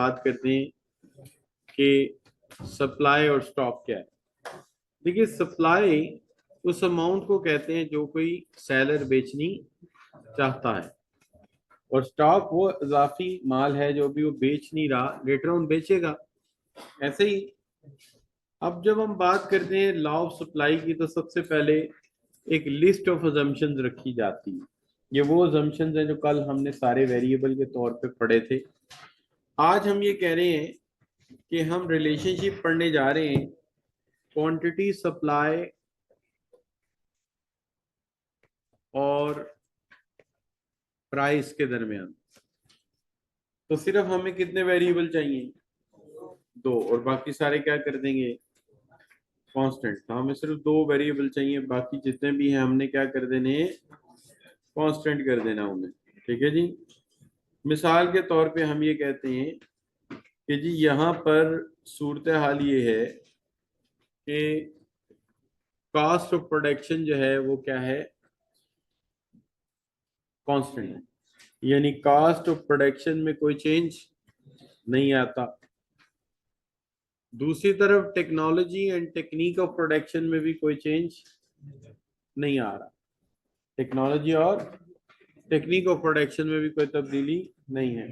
बात करते हैं कि सप्लाई और स्टॉक क्या है। देखिए, सप्लाई उस अमाउंट को कहते हैं जो कोई सेलर बेचनी चाहता है, और स्टॉक वो इजाफी माल है जो भी वो बेच नहीं रहा, लेटर ऑन बेचेगा। ऐसे ही अब जब हम बात करते हैं लॉ ऑफ सप्लाई की, तो सबसे पहले एक लिस्ट ऑफ अजम्पशंस रखी जाती है। ये वो अजम्पशंस हैं जो कल हमने सारे वेरिएबल के तौर पे पढ़े थे। आज हम ये कह रहे हैं कि हम रिलेशनशिप पढ़ने जा रहे हैं क्वांटिटी सप्लाई और प्राइस के दरमियान। तो सिर्फ हमें कितने वेरिएबल चाहिए? दो, और बाकी सारे क्या कर देंगे? कांस्टेंट। तो हमें सिर्फ दो वेरिएबल चाहिए, बाकी जितने भी हैं हमने क्या कर देने हैं? कांस्टेंट कर देना उन्हें। ठीक है जी। मिसाल के तौर पे हम ये कहते हैं कि जी यहाँ पर सूरत हाल ये है कि कॉस्ट ऑफ प्रोडक्शन जो है वो क्या है? कांस्टेंट है, यानी कॉस्ट ऑफ प्रोडक्शन में कोई चेंज नहीं आता। दूसरी तरफ technology and technique of production में भी कोई चेंज नहीं आ रहा। टेक्नोलॉजी और टेक्निक ऑफ प्रोडक्शन में भी कोई तब्दीली नहीं है।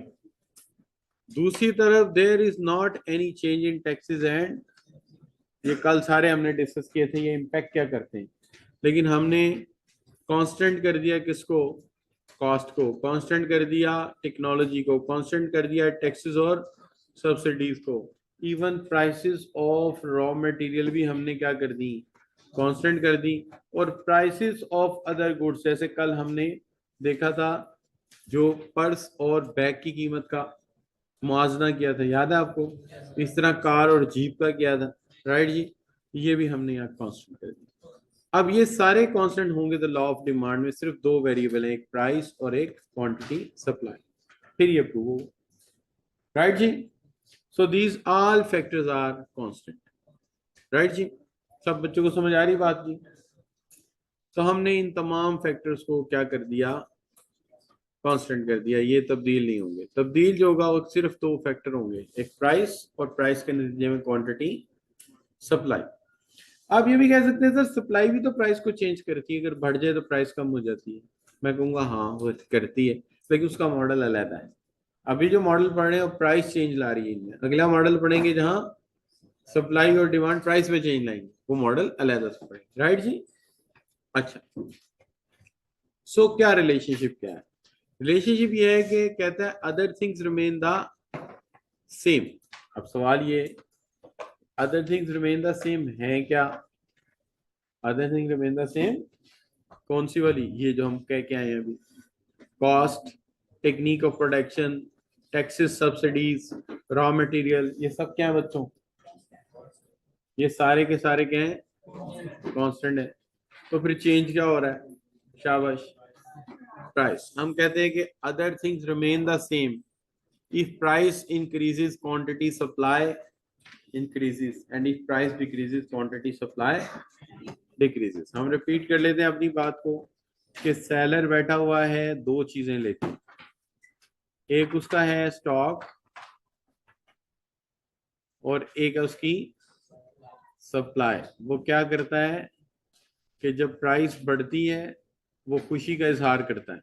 दूसरी तरफ there is not any change in taxes and, ये कल सारे हमने डिस्कस किए थे, ये इम्पैक्ट क्या करते हैं। लेकिन हमने कांस्टेंट कर दिया किसको? कॉस्ट को। कांस्टेंट कर दिया टेक्नोलॉजी को। कांस्टेंट कर दिया टैक्सेस और सब्सिडीज को। Even prices of raw material भी हमने क्या कर दी? कांस्टेंट कर दी। और प्राइसेस ऑफ अदर गुड्स, जैसे कल हमने देखा था जो पर्स और बैग की कीमत का मुआवजा किया था, याद है आपको? इस तरह कार और जीप का किया था, राइट जी। ये भी हमने यहाँ कांस्टेंट कर दिया। अब ये सारे कांस्टेंट होंगे तो लॉ ऑफ डिमांड में सिर्फ दो वेरिएबल है, एक प्राइस और एक क्वांटिटी सप्लाई, फिर ये प्रूव होगा, राइट जी। So these all factors are constant, right जी। सब बच्चों को समझ आ रही बात जी? तो हमने इन तमाम फैक्टर्स को क्या कर दिया? कांस्टेंट कर दिया। ये तब्दील नहीं होंगे। तब्दील जो होगा वो सिर्फ दो फैक्टर होंगे, एक प्राइस और प्राइस के नतीजे में क्वांटिटी सप्लाई। आप ये भी कह सकते हैं सर सप्लाई भी तो प्राइस को चेंज करती है, अगर बढ़ जाए तो प्राइस कम हो जाती है। मैं कहूँगा हाँ वो करती है, लेकिन उसका मॉडल अलग है। अभी जो मॉडल पढ़ रहे हैं वो प्राइस चेंज ला रही है इनमें। अगला मॉडल पढ़ेंगे जहाँ सप्लाई और डिमांड प्राइस में चेंज लाएंगे, वो मॉडल अलग से पढ़ेंगे, राइट जी। अच्छा, सो क्या रिलेशनशिप क्या है? रिलेशनशिप ये है कि कहता है other things remain the same. अब सवाल ये, other things remain the same है क्या? Other things remain the same कौन सी वाली? ये जो हम कह के आए हैं अभी, cost, technique of production, taxes, subsidies, raw material, ये सब क्या है बच्चों? ये सारे के सारे क्या हैं? कांस्टेंट है। तो फिर चेंज क्या हो रहा है? शाबाश, प्राइस। हम कहते हैं कि other things remain the same if price increases quantity supply increases and if price decreases quantity supply decreases। हम रिपीट कर लेते हैं अपनी बात को कि सेलर बैठा हुआ है, दो चीजें लेते, एक उसका है स्टॉक और एक है उसकी सप्लाई। वो क्या करता है कि जब प्राइस बढ़ती है वो खुशी का इजहार करता है,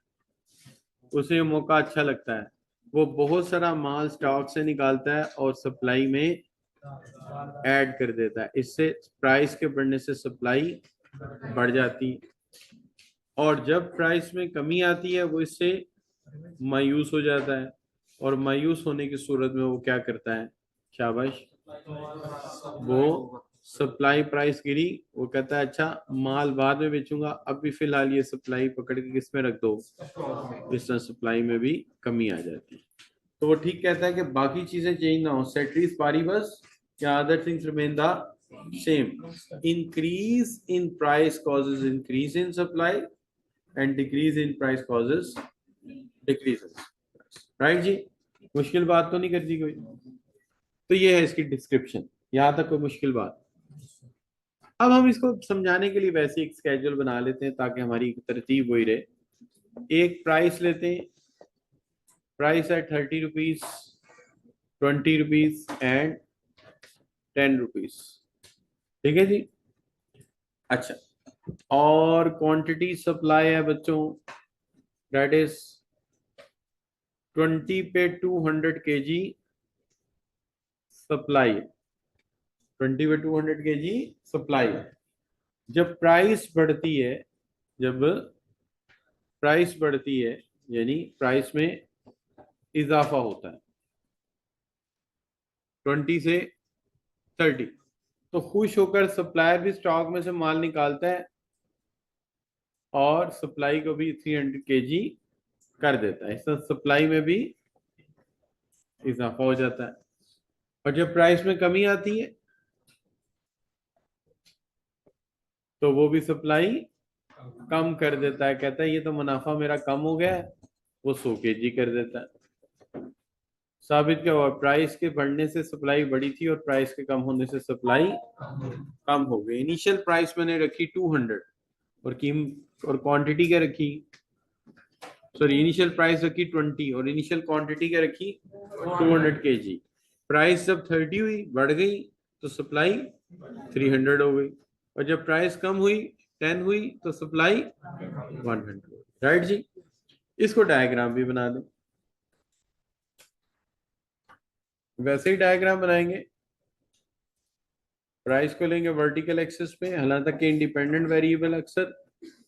उसे मौका अच्छा लगता है, वो बहुत सारा माल स्टॉक से निकालता है और सप्लाई में ऐड कर देता है। इससे प्राइस के बढ़ने से सप्लाई बढ़ जाती है, और जब प्राइस में कमी आती है वो इससे मायूस हो जाता है, और मायूस होने की सूरत में वो क्या करता है? शाबाश, वो सप्लाई प्राइस गिरी, वो कहता है अच्छा माल बाद में बेचूंगा, अब भी फिलहाल ये सप्लाई पकड़ के किस में रख दो? इस तरह सप्लाई में भी कमी आ जाती है। तो वो ठीक कहता है कि बाकी चीजें चेंज ना हो, सेटरीज पारीबस या other things remain the same. Increase in price causes increase in supply and decrease in price causes decrease in, right जी। मुश्किल बात तो नहीं करती कोई? तो ये है इसकी डिस्क्रिप्शन, यहां तक कोई मुश्किल बात? अब हम इसको समझाने के लिए वैसे एक स्केड्यूल बना लेते हैं ताकि हमारी तरतीब वही रहे। एक प्राइस लेते हैं, प्राइस है 30 रुपीज, 20 रुपीज एंड 10 रुपीज। ठीक है जी। अच्छा, और क्वांटिटी सप्लाई है बच्चों, दैट इज 20 पे 200 केजी सप्लाई है। 20 पे 200 केजी सप्लाई है। जब प्राइस बढ़ती है, जब प्राइस बढ़ती है यानी प्राइस में इजाफा होता है 20 से 30, तो खुश होकर सप्लायर भी स्टॉक में से माल निकालता है और सप्लाई को भी 300 केजी कर देता है। इससे सप्लाई में भी इजाफा हो जाता है। और जब प्राइस में कमी आती है तो वो भी सप्लाई कम कर देता है, कहता है ये तो मुनाफा मेरा कम हो गया है, वो 100 केजी कर देता है। साबित क्या हुआ, प्राइस के बढ़ने से सप्लाई बढ़ी थी और प्राइस के कम होने से सप्लाई कम हो गई। इनिशियल प्राइस मैंने रखी 200 और और क्वांटिटी क्या रखी, सॉरी इनिशियल प्राइस रखी 20 और इनिशियल क्वांटिटी क्या रखी 200 केजी। प्राइस जब 30 हुई, बढ़ गई, तो सप्लाई 300 हो गई, और जब प्राइस कम हुई 10 हुई तो सप्लाई 100। राइट जी। इसको डायग्राम भी बना दें, वैसे ही डायग्राम बनाएंगे। प्राइस को लेंगे वर्टिकल एक्सिस पे, हालांकि इंडिपेंडेंट वेरिएबल अक्सर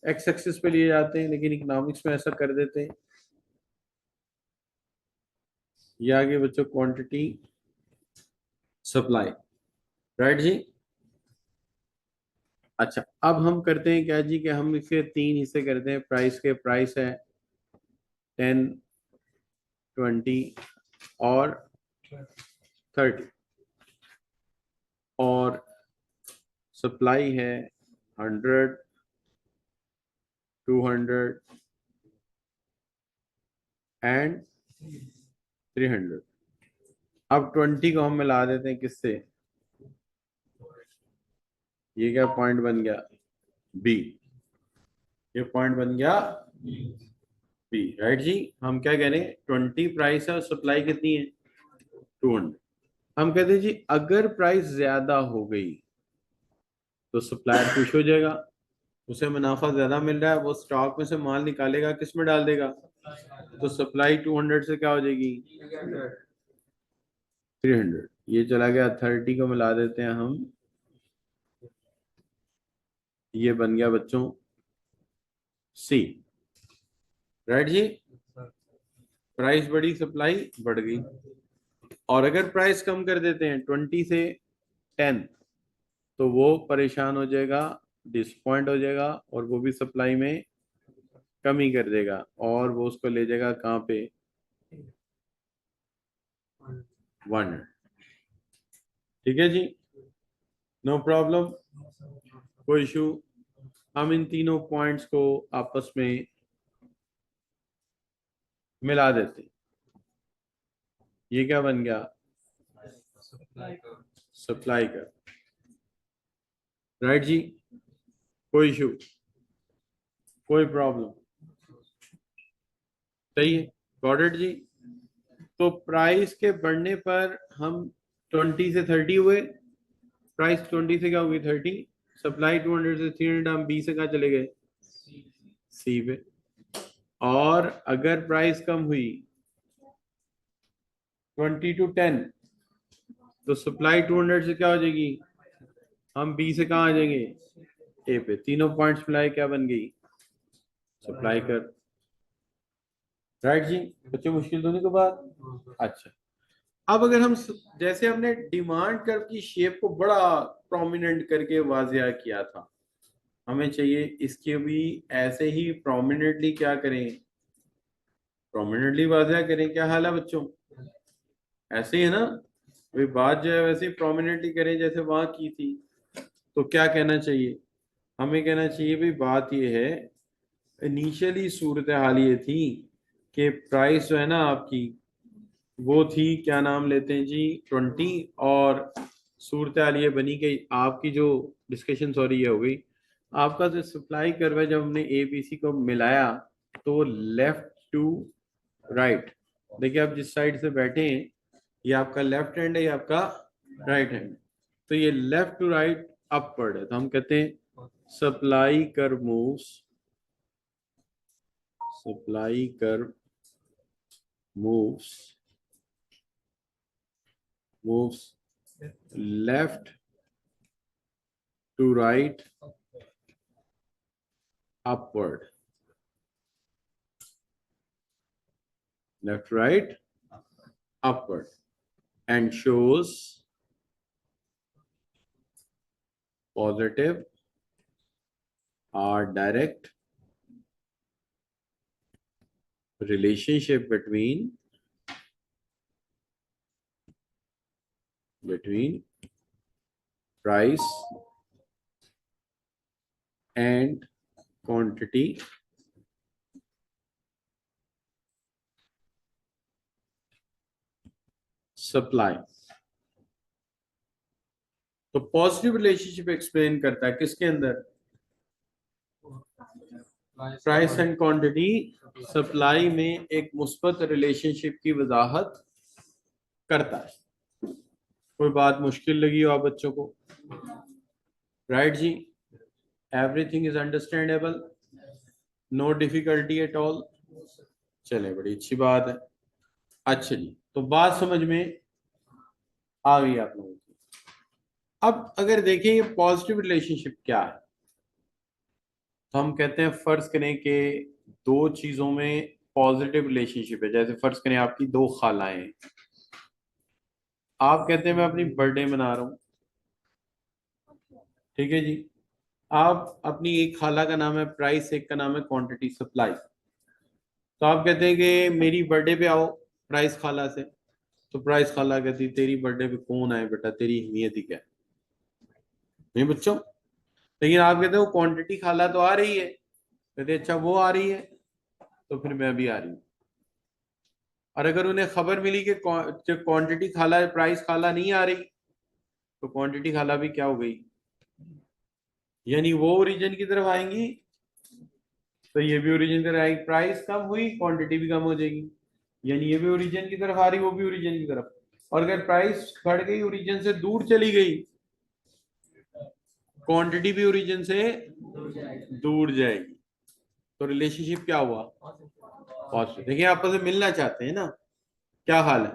एक्स एक्सिस पे लिए जाते हैं, लेकिन इकोनॉमिक्स में ऐसा कर देते हैं। ये आगे बच्चों क्वांटिटी सप्लाई। राइट जी। अच्छा, अब हम करते हैं क्या जी कि हम इसे 3 हिस्से करते हैं। प्राइस के, प्राइस है 10, 20 और 30, और सप्लाई है 100, 200 एंड 300। अब 20 को हम मिला देते हैं किससे, ये क्या पॉइंट बन गया बी, ये पॉइंट बन गया बी। राइट जी। हम क्या कह रहे हैं, 20 प्राइस है और सप्लाई कितनी है 200। हम कहते हैं जी अगर प्राइस ज्यादा हो गई तो सप्लायर खुश हो जाएगा, उसे मुनाफा ज्यादा मिल रहा है, वो स्टॉक में से माल निकालेगा, किस में डाल देगा, तो सप्लाई 200 से क्या हो जाएगी 300। ये चला गया 30 को मिला देते हैं हम, ये बन गया बच्चों सी। राइट जी। प्राइस बढ़ी, सप्लाई बढ़ गई। और अगर प्राइस कम कर देते हैं 20 से 10, तो वो परेशान हो जाएगा, डिसपॉइंट हो जाएगा, और वो भी सप्लाई में कमी कर देगा, और वो उसको ले जाएगा कहाँ पे 100। ठीक है जी, नो प्रॉब्लम, कोई इशू। हम इन तीनों पॉइंट्स को आपस में मिला देते हैं। ये क्या बन गया, सप्लाई का। राइट जी, कोई इशू, कोई प्रॉब्लम, सही है, गॉट इट जी। तो प्राइस के बढ़ने पर हम 20 से 30 हुए, प्राइस 20 से क्या होगी 30, सप्लाई 200 से 300, हम बी से कहाँ चले गए सी पे। और अगर प्राइस कम हुई 20 to 10, तो सप्लाई 200 से क्या हो जाएगी, हम बी से कहाँ आ जाएंगे ए पे। तीनों पॉइंट्स मिलाए क्या बन गई, सप्लाई कर। राइट जी। बच्चे मुश्किल तो नहीं को बात। अच्छा, अब अगर हम जैसे हमने डिमांड कर्व की शेप को बड़ा प्रोमिनेंट करके वाजिया किया था, हमें चाहिए इसके भी ऐसे ही प्रोमिनेंटली क्या करें, प्रोमिनेंटली वाजिया करें। क्या हाल है बच्चों, ऐसे ही है ना, वही बात जो है वैसे ही प्रोमिनेंटली करें जैसे वहां की थी। तो क्या कहना चाहिए, हमें कहना चाहिए भाई बात ये है, इनिशियली सूरत हाल ये थी कि प्राइस जो है ना आपकी वो थी, क्या नाम लेते हैं जी 20, और सूरत हाल ये बनी कि आपकी जो डिस्कशन, सॉरी ये हो गई, आपका जो सप्लाई कर्व है जब हमने ए बी सी को मिलाया तो लेफ्ट टू राइट, देखिए आप जिस साइड से बैठे हैं ये आपका लेफ्ट हैंड है, ये आपका राइट हैंड। तो ये लेफ्ट टू राइट अपवर्ड है, तो हम कहते हैं supply curve moves, supply curve moves moves left to right upward, left right upward, and shows positive or direct relationship between price and quantity supply। तो positive relationship explain करता है किसके अंदर, प्राइस एंड क्वांटिटी सप्लाई में एक मुस्बत relationship की वजाहत करता है। कोई बात मुश्किल लगी हो आप बच्चों को? राइट जी, everything is understandable, no difficulty at all. चले, बड़ी अच्छी बात है। अच्छा जी, तो बात समझ में आ गई आप लोगों की। अब अगर देखें ये पॉजिटिव रिलेशनशिप क्या है, तो हम कहते हैं फर्ज करें कि दो चीजों में पॉजिटिव रिलेशनशिप है। जैसे फर्ज करें आपकी दो खालाएं हैं, आप कहते हैं मैं अपनी बर्थडे मना रहा हूं, ठीक है जी। आप अपनी एक खाला का नाम है प्राइस, एक का नाम है क्वांटिटी सप्लाई। तो आप कहते हैं कि मेरी बर्थडे पे आओ प्राइस खाला से, तो प्राइस खाला कहती तेरी बर्थडे पे कौन आए बेटा, तेरी अहमियत ही क्या है, नहीं बच्चों। लेकिन आप कहते हो क्वांटिटी खाला तो आ रही है, कहते अच्छा वो आ रही है तो फिर मैं भी आ रही हूँ। और अगर उन्हें खबर मिली कि क्वांटिटी खाला प्राइस खाला नहीं आ रही, तो क्वांटिटी खाला भी क्या हो गई, यानी वो ओरिजिन की तरफ आएंगी तो ये भी ओरिजिन की तरफ आएगी। प्राइस कम हुई क्वांटिटी भी कम हो जाएगी, यानी ये भी ओरिजिन की तरफ आ रही, वो भी ओरिजिन की तरफ। और अगर प्राइस बढ़ गई, ओरिजिन से दूर चली गई, क्वांटिटी भी ओरिजिन से दूर जाएगी। तो रिलेशनशिप क्या हुआ, पॉजिटिव। देखिए आपस में मिलना चाहते हैं ना, क्या हाल है,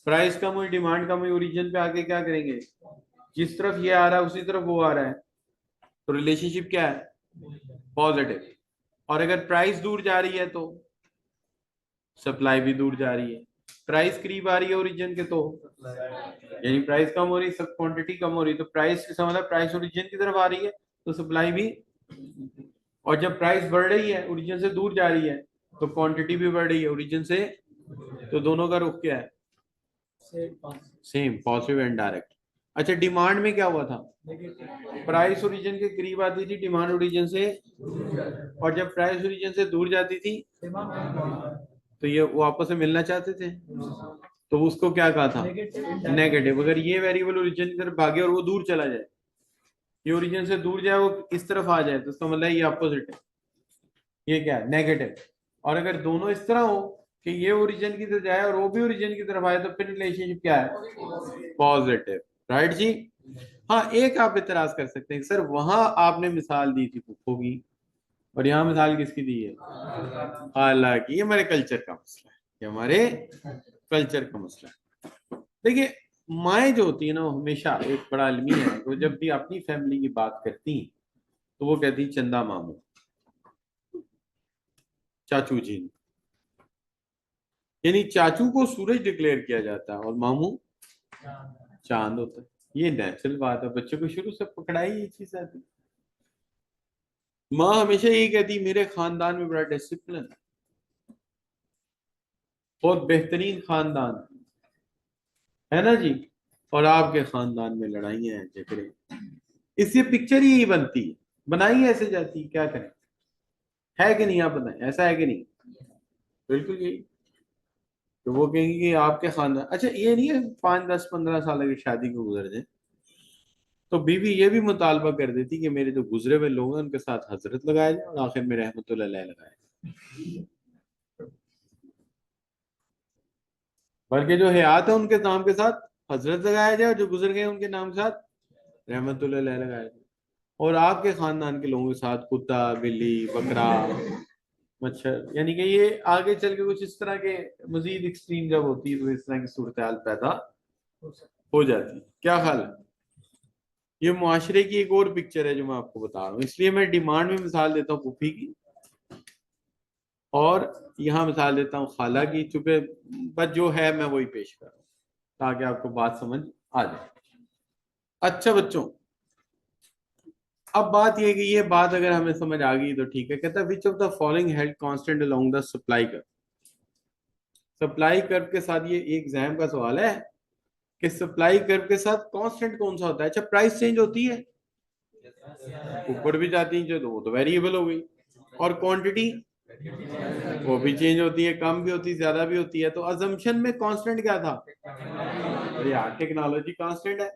प्राइस कम हुई डिमांड कम हुई, ओरिजिन पे आके क्या करेंगे, जिस तरफ ये आ रहा है उसी तरफ वो आ रहा है, तो रिलेशनशिप क्या है, पॉजिटिव। और अगर प्राइस दूर जा रही है तो सप्लाई भी दूर जा रही है। प्राइस करीब आ रही है ओरिजिन के तो यानी प्राइस कम हो रही, सब क्वांटिटी कम हो रही, तो प्राइस से मतलब प्राइस ओरिजिन की तरफ आ रही है तो सप्लाई भी। और जब प्राइस बढ़ रही है ओरिजिन से दूर जा रही है तो क्वांटिटी भी बढ़ रही है ओरिजिन से, तो दोनों का रुख क्या है, सेम, पॉजिटिव एंड डायरेक्ट। अच्छा, डिमांड में क्या हुआ था, प्राइस ओरिजिन के करीब आती थी, डिमांड ओरिजिन से, और जब प्राइस ओरिजिन से दूर जाती थी तो ये वो आपस में मिलना चाहते थे, तो उसको क्या कहा था, नेगेटिव। अगर ये वेरिएबल ओरिजिन की तरफ भागे और वो दूर चला जाए, ये ओरिजिन से दूर जाए, वो इस तरफ आ जाए, तो इसका मतलब ये अपोजिट है, ये क्या है, नेगेटिव। और अगर दोनों इस तरह हो कि ये ओरिजिन की तरफ जाए और वो भी ओरिजिन की तरफ आए, तो फिर रिलेशनशिप क्या है, पॉजिटिव। राइट जी। हाँ, एक आप इतराज कर सकते हैं सर वहां आपने मिसाल दी थी फूफो की, और यहाँ मिसाल किसकी दी है, हालांकि ये हमारे कल्चर का मसला है, ये हमारे कल्चर का मसला है। देखिए, माएँ जो होती है ना, वो हमेशा एक बड़ा आलमी है, वो जब भी अपनी फैमिली की बात करती हैं तो वो कहती चंदा मामू, चाचू जी, यानी चाचू को सूरज डिक्लेयर किया जाता है और मामू चांद होता है। ये नेचुरल बात है, बच्चे को शुरू से पकड़ाई ये चीज आती। माँ हमेशा यही कहती मेरे खानदान में बड़ा डिसिप्लिन, बहुत बेहतरीन खानदान है ना जी, और आपके खानदान में लड़ाइयाँ हैं, झगड़े, इससे पिक्चर ही यही बनती है, बनाई ऐसे जाती है, क्या करें, है कि नहीं, आप बताएं, ऐसा है कि नहीं, बिल्कुल यही। तो वो कहेंगे कि आपके खानदान, अच्छा ये नहीं है 5 10 15 साल की शादी को गुजर जाए तो बीवी ये भी मुतालबा कर देती कि मेरे जो गुजरे हुए लोग हैं उनके साथ हजरत लगाया जाए और आखिर में रहमतुल्लाह अलैह लगाया। बल्कि जो हयात है उनके नाम के साथ हजरत लगाया जाए और जो गुजर गए उनके नाम के साथ रहमतुल्लाह अलैह लगाया जाए। और आपके खानदान के लोगों के साथ कुत्ता, बिल्ली, बकरा, मच्छर, यानी कि ये आगे चल के कुछ इस तरह के मजीद एक्सट्रीम जब होती है तो इस तरह की सूरत हाल पैदा हो जाती है। क्या हाल है? ये मुआशरे की एक और पिक्चर है जो मैं आपको बता रहा हूँ, इसलिए मैं डिमांड में मिसाल देता हूँ पुफी की और यहाँ मिसाल देता हूँ खाला की, चूंकि बस जो है मैं वही पेश कर रहा हूँ ताकि आपको बात समझ आ जाए। अच्छा बच्चों, अब बात यह है कि ये बात अगर हमें समझ आ गई तो ठीक है। कहता है which of the following held constant along the supply curve. Supply curve के साथ, ये एक एग्जाम का सवाल है कि सप्लाई कर्व के साथ कांस्टेंट कौन सा होता है। अच्छा, प्राइस चेंज होती है, ऊपर भी जाती है जो, वो तो वेरिएबल हो गई। और क्वांटिटी वो भी चेंज होती है, कम भी होती है, ज्यादा भी होती है। तो अजम्पशन में कांस्टेंट क्या था? अरे यार, टेक्नोलॉजी कांस्टेंट है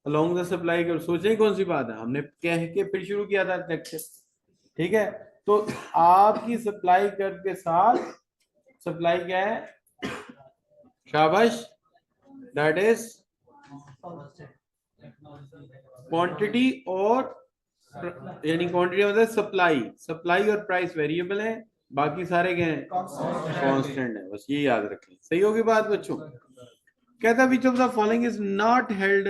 अलोंग द सप्लाई कर्व। सोचें कौन सी बात है, हमने कह के फिर शुरू किया था लेक्चर। ठीक है, तो आपकी सप्लाई कर्व के साथ सप्लाई क्या है? शाबाश, दैट इज क्वांटिटी। और यानी क्वांटिटी मतलब सप्लाई, सप्लाई और प्राइस वेरिएबल है, बाकी सारे क्या हैं? कांस्टेंट है। बस ये याद रखें, सही होगी बात बच्चों। कहता which of the following is not held,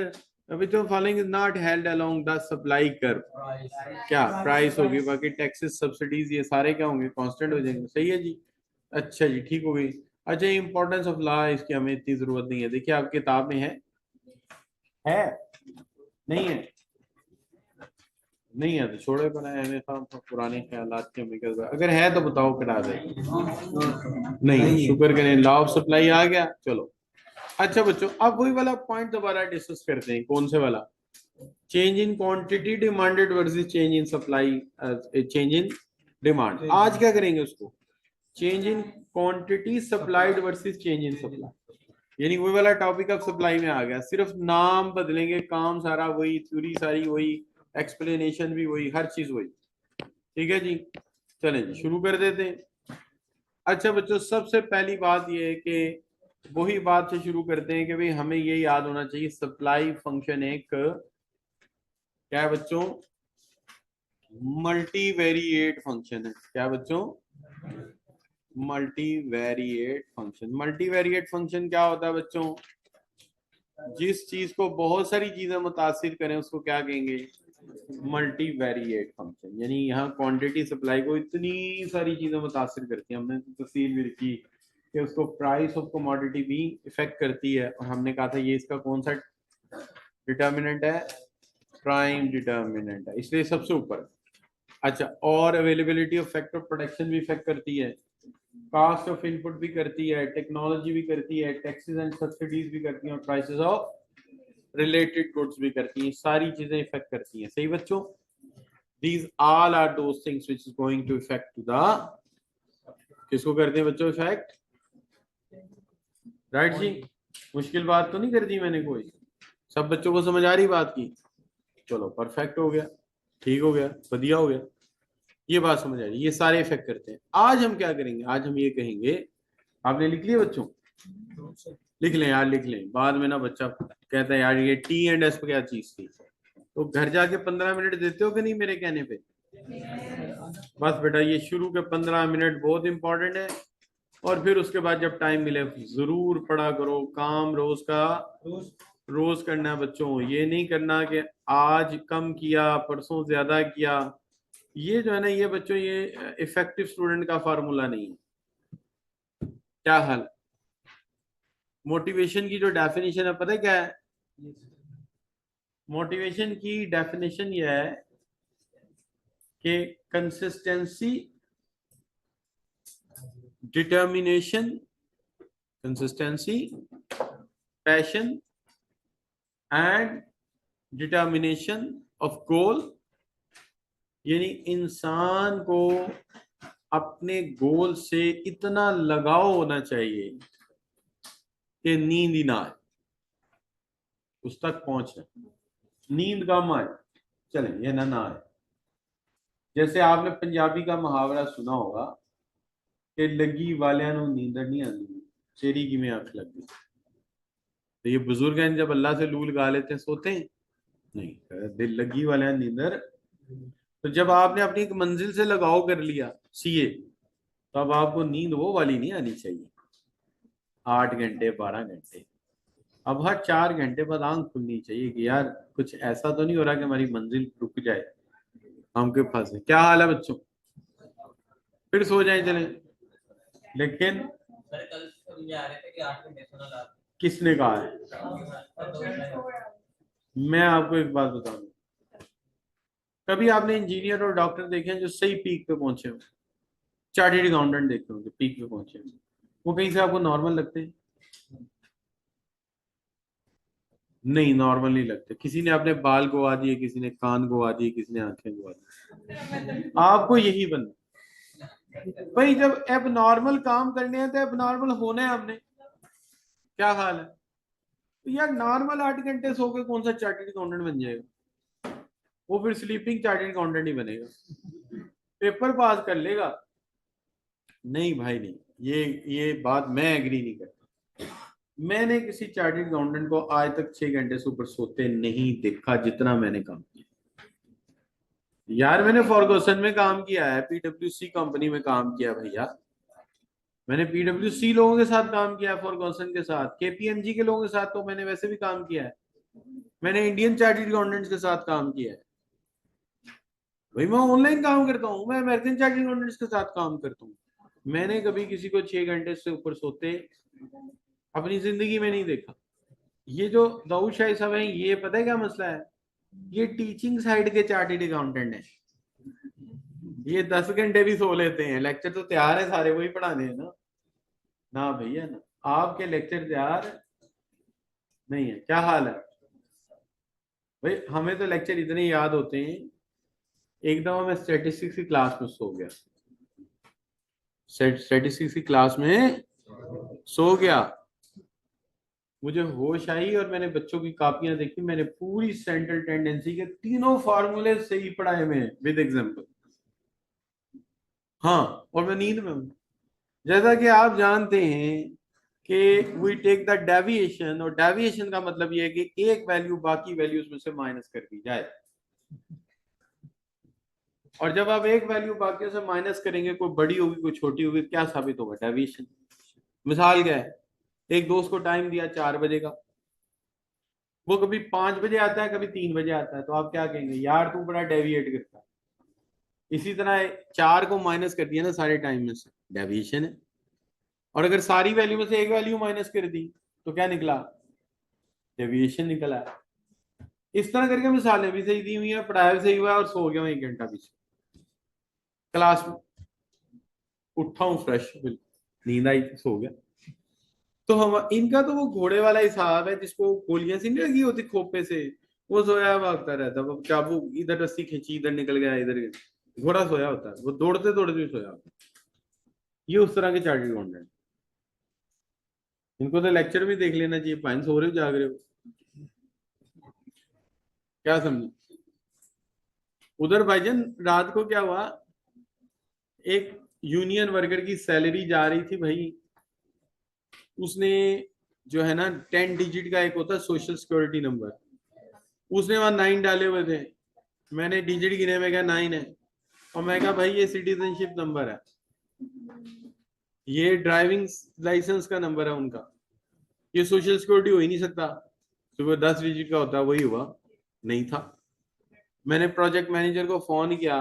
which of following is not held along the supply curve. क्या? प्राइस होगी, बाकी टैक्सेस, सब्सिडीज, ये सारे क्या होंगे? कांस्टेंट हो जाएंगे। सही है जी, अच्छा जी, ठीक हो गई। अच्छा, इंपॉर्टेंस ऑफ लॉ, इसकी हमें इतनी जरूरत नहीं है। देखिए आपकी किताब में है नहीं है? नहीं है तो छोड़े बनाए पुराने ख्यालात के हमें क्या, अगर है तो बताओ, कटा दे। नहीं, शुक्र करें, लॉ ऑफ सप्लाई आ गया। चलो अच्छा बच्चों, अब वही वाला पॉइंट दोबारा डिस्कस करते हैं। कौन से वाला? Change in quantity demanded versus change in supply, change in demand. आज क्या करेंगे उसको? Change in quantity supplied versus change in supply, यानी वही वाला टॉपिक अब सप्लाई में आ गया। सिर्फ नाम बदलेंगे, काम सारा वही, थ्योरी सारी वही, एक्सप्लेनेशन भी वही, हर चीज वही। ठीक है जी, चलें जी शुरू कर देते हैं। अच्छा बच्चों, सबसे पहली बात यह है कि वही बात से शुरू करते हैं कि भाई हमें ये याद होना चाहिए, सप्लाई फंक्शन एक क्या है बच्चों? मल्टीवेरिएट फंक्शन है। क्या बच्चों? Multivariate function. मल्टीवेरिएट फंक्शन क्या होता है बच्चों? जिस चीज को बहुत सारी चीजें मुतासिर करें उसको क्या कहेंगे? Multivariate function. यानी यहाँ क्वांटिटी सप्लाई को इतनी सारी चीजें मुतासिर करती हैं, हमने तो तफसील भी रखी कि उसको प्राइस ऑफ कमोडिटी भी इफेक्ट करती है। और हमने कहा था ये इसका कौन सा डिटर्मिनेंट है? प्राइम डिटर्मिनेंट है, इसलिए सबसे ऊपर। अच्छा, और availability of factor of production भी इफेक्ट करती है, कास्ट ऑफ इनपुट भी करती है, टेक्नोलॉजी भी करती है, टैक्सेस एंड सब्सिडीज भी करती हैं, और प्राइसेस ऑफ रिलेटेड गुड्स भी करती हैं। सारी चीजें इफेक्ट करती हैं। सही बच्चों, these all are those things which is going to effect to the, किसको करते हैं बच्चों इफेक्ट? राइट जी, मुश्किल बात तो नहीं कर दी मैंने कोई? सब बच्चों को समझ आ रही बात की? चलो परफेक्ट हो गया, ठीक हो गया, बढ़िया हो गया, ये बात समझ आ रही। ये सारे इफेक्ट करते हैं। आज हम क्या करेंगे? आज हम ये कहेंगे, आपने लिख लिया बच्चों? लिख लें यार, लिख लें। बाद में ना बच्चा कहता है यार ये टी एंड एस पे क्या चीज थी। तो घर जाके 15 मिनट देते हो कि नहीं मेरे कहने पे? बस बेटा, ये शुरू के 15 मिनट बहुत इंपॉर्टेंट है, और फिर उसके बाद जब टाइम मिले जरूर पढ़ा करो। काम रोज का रोज करना है बच्चों, ये नहीं करना कि आज कम किया परसों ज्यादा किया। ये जो है ना, ये बच्चों, ये इफेक्टिव स्टूडेंट का फार्मूला नहीं है। क्या हाल? मोटिवेशन की जो डेफिनेशन है पता है क्या है? मोटिवेशन की डेफिनेशन यह है कि consistency, determination, consistency, passion and determination of goal. यानी इंसान को अपने गोल से इतना लगाव होना चाहिए कि नींद ही ना आए, उस तक पहुंचे, नींद कम आए, चलें ये ना आए। जैसे आपने पंजाबी का मुहावरा सुना होगा कि लगी वालियां नूं नींद नहीं आती। चेरी की में आंख लग गई। तो ये बुजुर्ग हैं, जब अल्लाह से लू लगा लेते हैं सोते हैं नहीं, दिल लगी वाले हैं नींदर। तो जब आपने अपनी एक मंजिल से लगाव कर लिया सीए, तो अब आपको नींद वो वाली नहीं आनी चाहिए 8 घंटे 12 घंटे। अब हर 4 घंटे बाद आंख खुलनी चाहिए कि यार कुछ ऐसा तो नहीं हो रहा कि हमारी मंजिल रुक जाए, हम के फंसे। क्या हाल है बच्चों? फिर सो जाए चले। लेकिन सर कल समझा रहे थे कि 8 घंटे सोना लाभ। किसने कहा है? मैं आपको एक बात बता दूं, कभी आपने इंजीनियर और डॉक्टर देखे हैं जो सही पीक पे पहुंचे हो? चार्टर्ड अकाउंटेंट देखे होंगे पीक पे पहुंचे हो, वो कहीं से आपको नॉर्मल लगते हैं? नहीं, नॉर्मल नहीं लगते। किसी ने अपने बाल गवा दिए, किसी ने कान गवा दिए, किसी ने आंखें गवा दी। आपको यही बनना भाई। जब अब नॉर्मल काम करने हैं तो अब नॉर्मल होना है हमने। क्या हाल है? तो यार नॉर्मल 8 घंटे सो के कौन सा चार्टर्ड अकाउंटेंट बन जाएगा? वो फिर स्लीपिंग चार्टर्ड अकाउंटेंट ही बनेगा, पेपर पास कर लेगा। नहीं भाई नहीं, ये बात मैं एग्री नहीं करता। मैंने किसी चार्टर्ड अकाउंटेंट को आज तक 6 घंटे से ऊपर सोते नहीं देखा जितना मैंने काम किया। यार मैंने फॉर्गूसन में काम किया है, पीडब्ल्यूसी कंपनी में काम किया भैया। मैंने पीडब्ल्यूसी लोगों के साथ काम किया है, फॉर्गूसन के साथ, केपीएमजी के लोगों के साथ तो मैंने वैसे भी काम किया है। मैंने इंडियन चार्टर्ड अकाउंटेंट्स के साथ काम किया है भाई। मैं ऑनलाइन काम करता हूँ, मैं अमेरिकन चार्टर्ड अकाउंटेंट्स के साथ काम करता हूँ। मैंने कभी किसी को 6 घंटे से ऊपर सोते अपनी जिंदगी में नहीं देखा। ये जो दाऊद शाही साहब है, ये पता है क्या मसला है? ये टीचिंग साइड के चार्टर्ड अकाउंटेंट है। ये 10 घंटे भी सो लेते हैं, लेक्चर तो तैयार है सारे, वही पढ़ाने हैं ना। ना भैया ना, आपके लेक्चर तैयार नहीं है। क्या हाल है भाई? हमें तो लेक्चर इतने याद होते हैं। एक दफा मैं स्टैटिस्टिक्स की क्लास में सो गया, स्टैटिस्टिक्स की क्लास में सो गया। मुझे होश आई और मैंने बच्चों की कॉपियां देखी, मैंने पूरी सेंट्रल टेंडेंसी के तीनों फार्मूले सही पढ़ाए में विद एग्जांपल। हाँ, और मैं नींद में हूं। जैसा कि आप जानते हैं कि वी टेक द डेविएशन, और डेविएशन का मतलब ये है कि एक वैल्यू बाकी वैल्यूज में से माइनस कर दी जाए। और जब आप एक वैल्यू बाकी से माइनस करेंगे, कोई बड़ी होगी कोई छोटी होगी, क्या साबित होगा? डेविएशन। मिसाल क्या है? एक दोस्त को टाइम दिया 4 बजे का, वो कभी 5 बजे आता है, कभी 3 बजे आता है, तो आप क्या कहेंगे? यार तू बड़ा डेविएट करता है। इसी तरह 4 को माइनस कर दिया ना सारे टाइम में से, डेविएशन है। और अगर सारी वैल्यू में से एक वैल्यू माइनस कर दी तो क्या निकला? डेविएशन निकला है। इस तरह करके मिसालें भी सही दी हुई है, पढ़ाया भी सही हुआ है, और सो गया हूं 1 घंटा पीछे क्लास में। उठा हूं फ्रेश, बिल्कुल नींद आई थी, सो गया। तो हम इनका तो वो घोड़े वाला हिसाब है, जिसको गोलियां सी नहीं लगी होती खोपे से, वो सोया भागता रहता है। वो चाबू इधर रस्सी खींची, इधर निकल गया, इधर घोड़ा सोया होता है, वो दौड़ते दौड़ते भी सोया होता है। ये उस तरह के चार्टर्ड अकाउंटेंट। इनको तो लेक्चर भी देख लेना चाहिए, पाइन सो रहे हो जाग रहे हो, क्या समझे? उधर भाईजान रात को क्या हुआ, एक यूनियन वर्कर की सैलरी जा रही थी भाई। उसने जो है ना 10 डिजिट का एक होता है सोशल सिक्योरिटी नंबर, उसने वहां 9 डाले हुए थे। मैंने डिजिट गिने में, क्या 9 है? और मैं कहा भाई ये सिटीजनशिप नंबर है, ये ड्राइविंग लाइसेंस का नंबर है उनका, ये सोशल सिक्योरिटी हो ही नहीं सकता। सुबह 10 डिजिट का होता है, वही हुआ, नहीं था। मैंने प्रोजेक्ट मैनेजर को फोन किया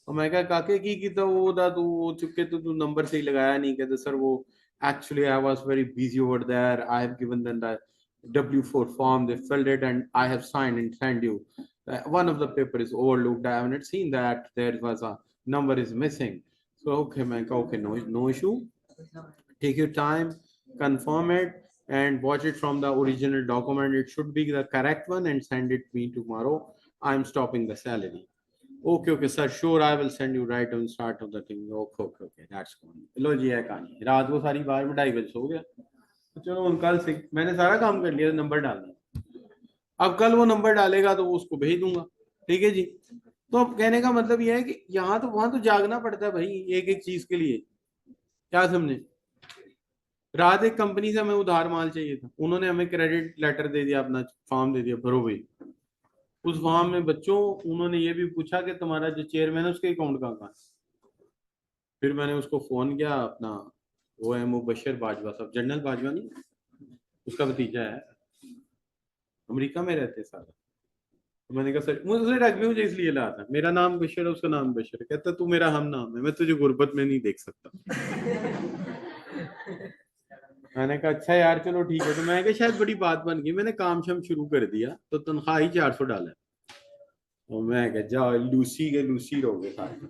और मैं कहा काके की तो वो दा तू वो चुपके तो तू नंबर सही लगाया नहीं? कहते सर वो actually I was very busy over there, I have given them the W4 form, they filled it and I have signed and sent you. One of the paper is overlooked, I haven't seen that there was a number is missing. So okay man, okay, no issue, take your time, confirm it and watch it from the original document, it should be the correct one, and send it me tomorrow. I'm stopping the salary. Okay sir, sure, I will send you right on start of the thing. Okay, that's gone। लो जी है कहानी। रात को सारी बार में 2:30 सो गया। तो चलो उन कल से मैंने सारा काम कर लिया, नंबर डालना। अब कल वो नंबर डालेगा तो उसको भेज दूंगा। ठीक है जी। तो अब कहने का मतलब यह है कि यहाँ तो वहां तो जागना पड़ता है भाई, एक एक चीज के लिए। क्या समझे? रात एक कंपनी से हमें उधार माल चाहिए था, उन्होंने हमें क्रेडिट लेटर दे दिया, अपना फॉर्म दे दिया, भरो भाई। उस फॉर्म में बच्चों उन्होंने ये भी पूछा कि तुम्हारा जो चेयरमैन है उसके अकाउंट कहाँ है। फिर मैंने उसको फोन किया, अपना वो है मुबशर बाजवा साहब, जनरल बाजवा नहीं, उसका भतीजा है, अमेरिका में रहते सारा। तो मैंने कहा सर, मुझे रख भी मुझे इसलिए लाया था, मेरा नाम बशर है, उसका नाम बशर है। कहता तू मेरा हम नाम है, मैं तुझे गुर्बत में नहीं देख सकता। मैंने कहा अच्छा यार चलो ठीक है। तो मैं कहा शायद बड़ी बात बन गई, मैंने काम शाम शुरू कर दिया, तो तनख्वाह ही 400 डाला। और मैं कहा जाओ लूसी के लूसी रहोगे सारे,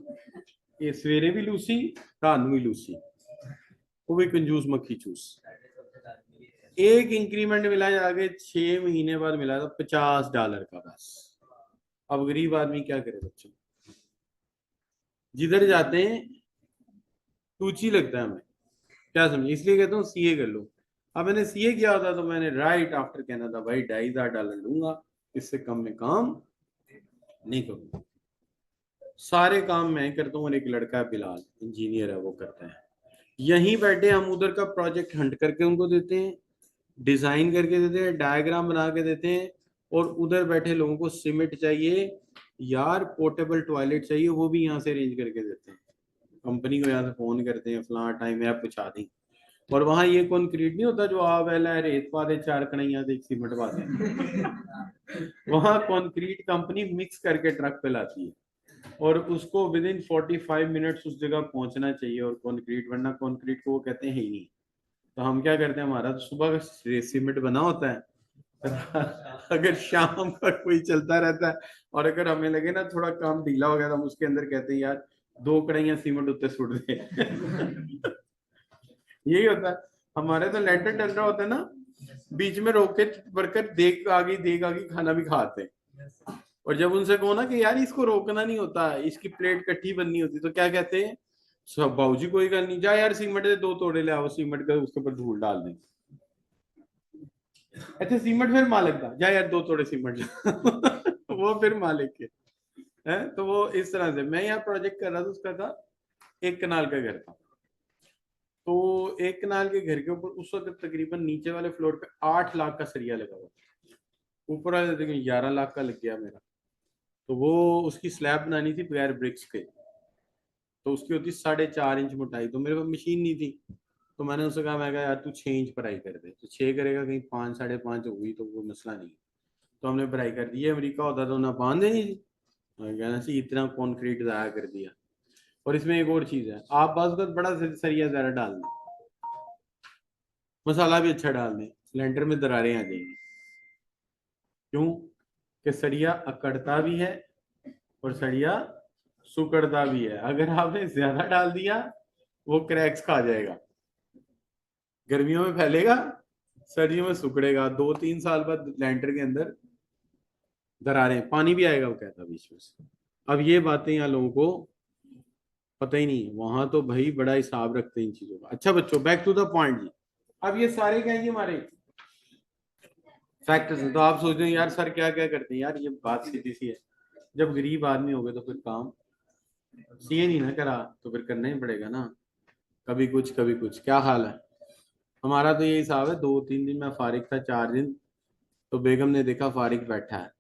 ये सवेरे भी लूसी, रात भी लूसी, वो भी कंजूस मक्खी चूस। एक इंक्रीमेंट मिला जाके 6 महीने बाद मिला था $50 का बस। अब गरीब आदमी क्या करे बच्चों, जिधर जाते हैं टूची लगता है हमें, क्या समझे, इसलिए कहता हूँ सीए कर लो। अब मैंने सीए किया होता तो मैंने राइट आफ्टर कहना था भाई $2,500 लूंगा, इससे कम में काम नहीं करूंगा। सारे काम मैं करता हूँ और एक लड़का है बिलाल, इंजीनियर है, वो करता है। यहीं बैठे हम उधर का प्रोजेक्ट हंट करके उनको देते हैं, डिजाइन करके देते हैं, डायग्राम बना के देते हैं, और उधर बैठे लोगों को सीमेंट चाहिए यार, पोर्टेबल टॉयलेट चाहिए, वो भी यहाँ से अरेंज करके देते हैं। कंपनी को यहाँ से फोन करते हैं, फलां टाइम है पहुंचा दी। और वहां ये कंक्रीट नहीं होता जो आ वेला है, रेत पा दे 4 कड़ैया से एक सीमेंट पा दे। वहां कंक्रीट कंपनी मिक्स करके ट्रक पे लाती है, और उसको विद इन 45 मिनट्स उस जगह पहुंचना चाहिए, और कंक्रीट, वरना कंक्रीट को वो कहते हैं ही नहीं। तो हम क्या करते हैं, हमारा तो सुबह का सीमेंट बना होता है, अगर शाम का कोई चलता रहता है, और अगर हमें लगे ना थोड़ा काम ढीला हो गया, तो हम उसके अंदर कहते हैं यार 2 कड़ैया सीमेंट उत्ते सुट दे। यही होता है हमारे। तो लेंटर डल रहा होता है ना, बीच में रोक के वर्कर देख आगे खाना भी खाते हैं। और जब उनसे कहो ना कि यार इसको रोकना नहीं होता, इसकी प्लेट कट्ठी बननी होती, तो क्या कहते हैं, सब बाबूजी कोई गल नहीं, जा यार सीमेंट के 2 तोड़े ले आओ, सीमेंट का उसके ऊपर धूल डाल दें। अच्छा सीमेंट फिर मालिक का, जा यार 2 तोड़े सीमेंट। वो फिर मालिक के है। तो वो इस तरह से, मैं यहाँ प्रोजेक्ट कर रहा था, उसका था 1 कनाल का घर था। तो 1 कनाल के घर के ऊपर उस वक्त तकरीबन नीचे वाले फ्लोर पे 8 लाख का सरिया लगा हुआ, ऊपर वाले तकरीबन 11 लाख का लग गया मेरा। तो वो उसकी स्लैब बनानी थी बगैर ब्रिक्स के, तो उसकी होती 4.5 इंच मोटाई, तो मेरे पास मशीन नहीं थी। तो मैंने उससे कहा, मैं कहा यार तू 6 इंच भराई कर दे, तो 6 करेगा, कहीं 5 5.5 होगी तो वो मसला नहीं। तो हमने भराई कर दी। अमेरिका होता तो ना बांध देनी थी, कहना चाहिए इतना कॉन्क्रीट ज़ाया कर दिया। और इसमें एक और चीज़ है, आप बाज़ बड़ा सरिया ज़्यादा डाल दें, मसाला भी अच्छा डाल दें, लेंटर में दरारें आ जाएंगी। क्यों कि सरिया अकड़ता भी है और सरिया सुकड़ता भी है। अगर आपने ज्यादा डाल दिया वो क्रैक्स खा जाएगा, गर्मियों में फैलेगा, सर्दियों में सुकड़ेगा, 2-3 साल बाद लेंटर के अंदर दरारें, पानी भी आएगा, वो कहता बीच में से। अब ये बातें यहाँ लोगों को पता ही नहीं, वहां तो भाई बड़ा हिसाब रखते हैं इन चीजों का। अच्छा बच्चों, बैक टू द पॉइंट जी। अब ये सारे क्या है जी हमारे फैक्टर्स हैं। तो आप सोच रहे हैं यार सर क्या क्या करते हैं, यार ये बात सीधी सी है, जब गरीब आदमी हो गए तो फिर काम सीए नहीं ना करा तो फिर करना ही पड़ेगा ना, कभी कुछ कभी कुछ। क्या हाल है हमारा, तो ये हिसाब है, 2-3 दिन मैं फारिग था, 4 दिन तो बेगम ने देखा फारिग बैठा है,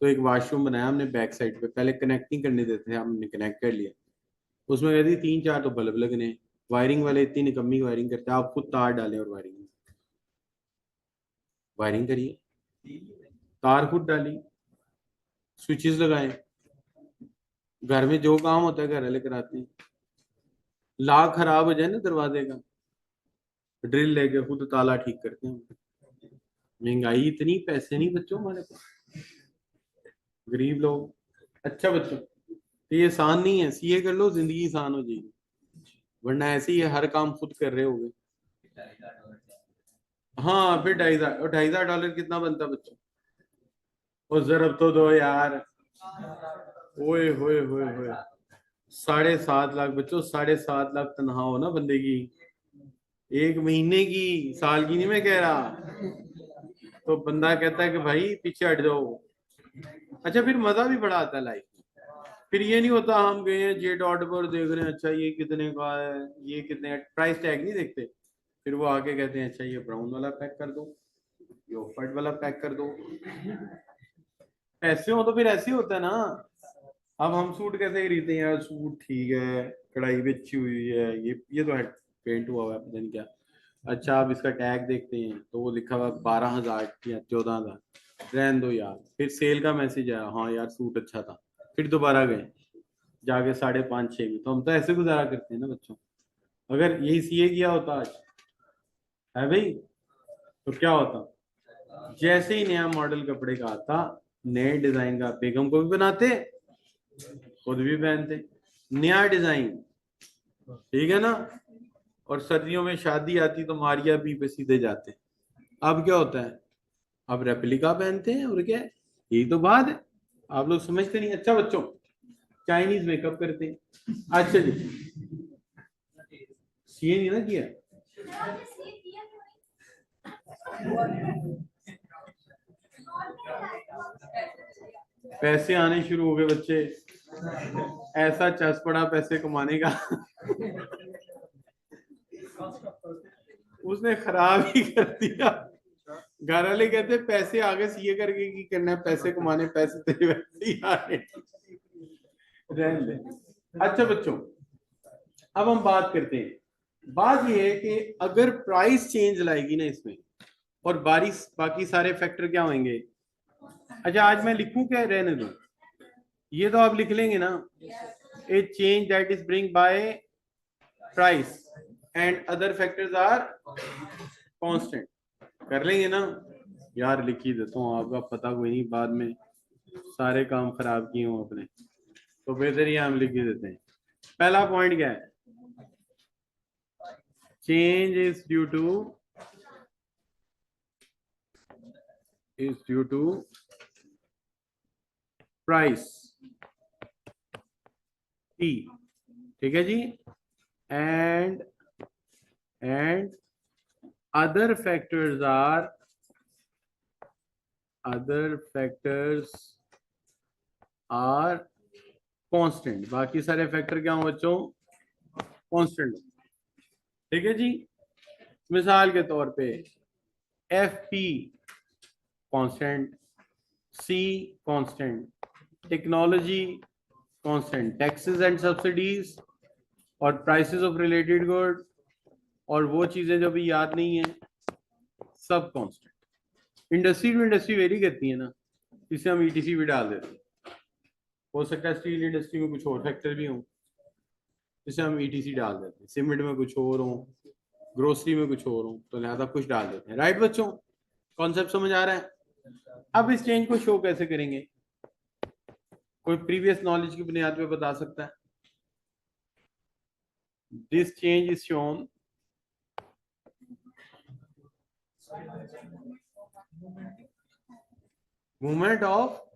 तो एक वॉशरूम बनाया हमने बैक साइड पे, पहले कनेक्ट नहीं करने देते थे, हमने कनेक्ट कर लिया। उसमें कहती 3-4 तो बल्ब लगने, वायरिंग वाले इतनी निकम्मी वायरिंग करते हैं, आप खुद तार डालें और वायरिंग वायरिंग करिए, तार खुद डाली, स्विचेस लगाए, घर में जो काम होता है घर वाले कराते हैं। लॉक खराब हो जाए ना दरवाजे का, ड्रिल लेके खुद ताला ठीक करते हैं। महंगाई इतनी, पैसे नहीं बच्चों हमारे पास, गरीब लोग। अच्छा बच्चों, तो ये आसान नहीं है, सीए कर लो जिंदगी आसान हो जाएगी, वरना ऐसे ही है, हर काम खुद कर रहे होगे। हाँ फिर $2,500 कितना बनता बच्चों, और जरब तो दो यार, ओए होए होए होए, 7.5 लाख बच्चों, 7.5 लाख तनख्वाह हो ना बंदे की, 1 महीने की, साल की नहीं मैं कह रहा। तो बंदा कहता है कि भाई पीछे हट जाओ। अच्छा फिर मजा भी बड़ा आता है लाइफ में, फिर ये नहीं होता हम गए हैं जे डॉट पर देख रहे हैं, अच्छा ये कितने का है, ये कितने, प्राइस टैग नहीं देखते, फिर वो आके कहते हैं अच्छा ये ब्राउन वाला पैक कर दो, ये ऑफ वाइट वाला पैक कर दो। ऐसे हो तो फिर ऐसे ही होता है ना। अब हम सूट कैसे खरीदते हैं यार, सूट ठीक है, कढ़ाई भी अच्छी हुई है, ये तो है पेंट हुआ हुआ है पता नहीं क्या। अच्छा आप इसका टैग देखते हैं तो वो लिखा हुआ 12,000 या 14,000, रहने दो यार। फिर सेल का मैसेज आया, हाँ यार सूट अच्छा था, फिर दोबारा गए जाके 5,500 में। तो हम तो ऐसे गुजारा करते हैं ना बच्चों। अगर यही सीए किया होता आज, है भाई, तो क्या होता, जैसे ही नया मॉडल कपड़े का आता, नए डिजाइन का बेगम को भी बनाते, खुद भी पहनते, नया डिजाइन, ठीक है ना। और सर्दियों में शादी आती तो मारिया भी पे सीधे जाते। अब क्या होता है, अब रेप्लिका पहनते हैं, और क्या है, यही तो बात है। आप लोग समझते नहीं। अच्छा बच्चों, चाइनीज मेकअप करते हैं। अच्छा जी, सीए नहीं ना किया, पैसे आने शुरू हो गए बच्चे, ऐसा चस पड़ा पैसे कमाने का उसने खराब ही कर दिया। घर वाले कहते पैसे आगे सीए करके की करना है, पैसे कमाने, पैसे तेरे वैसे ही आ रहे हैं। रहने दे। अच्छा बच्चों, अब हम बात करते हैं। बात यह है कि अगर प्राइस चेंज लाएगी ना इसमें, और बारिश बाकी सारे फैक्टर क्या होंगे। अच्छा आज मैं लिखूं क्या, रहने दो, ये तो आप लिख लेंगे ना। A change that is bring by price and other factors are constant, कर लेंगे ना। यार लिख ही देता हूँ, आपका पता कोई नहीं, बाद में सारे काम खराब किए हूँ अपने, तो बेहतर ही हम लिख ही देते हैं। पहला पॉइंट क्या है, change is due to price टी, ठीक है जी। And and other factors are constant, बाकी सारे फैक्टर क्या हो बच्चों, कांस्टेंट, ठीक है जी। मिसाल के तौर पे F P constant, C constant, technology constant, taxes and subsidies और प्राइसेस ऑफ रिलेटेड गुड, और वो चीजें जो भी याद नहीं है, सब constant. Industry to industry vary करती है ना, इसे हम ईटीसी भी डाल देते हैं। हो सकता है स्टील इंडस्ट्री में कुछ और फैक्टर भी हों, इसे हम ईटीसी डाल देते हैं। सीमेंट में कुछ और हो, ग्रोसरी में कुछ और हो, तो लिहाजा कुछ डाल देते हैं। राइट बच्चों, कॉन्सेप्ट समझ आ रहा है। अब इस चेंज को शो कैसे करेंगे, कोई प्रीवियस नॉलेज की बुनियाद पे बता सकता है। This change is shown movement of,